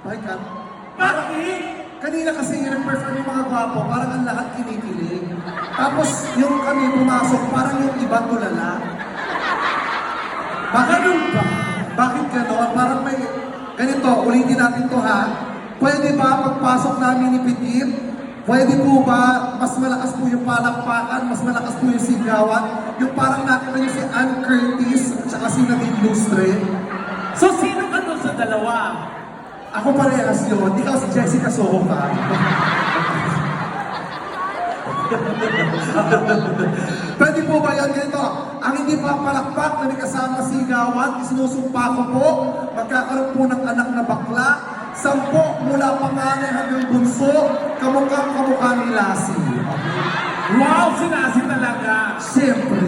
My God. Bakit? Kanina kasi yung nag-perform yung mga gwapo, parang ang lahat kinikilig. Tapos yung kami pumasok, parang yung iba tulala. Ganun ba? Bakit gano'n? Parang may... Ganito, ulitin natin to ha. Pwede ba pagpasok namin ni Pitit? Pwede po ba mas malakas po yung palakpakan, mas malakas po yung sigawan? Yung parang nakita niyo si Ann Curtis at saka si Nadine Lustre. So, sino ka doon sa dalawa? Ako parehas yun. Ikaw si Jessica Soho ka. Pwede po ba yan ganito? Ang hindi pa palakpak na may kasama sigawan, isinusumpa ko po, magkakaroon po ng anak na bakla, 10 mula panganay hanggang bunso, kamukha ni Lassie. Wow, sinasi talaga. Siyempre.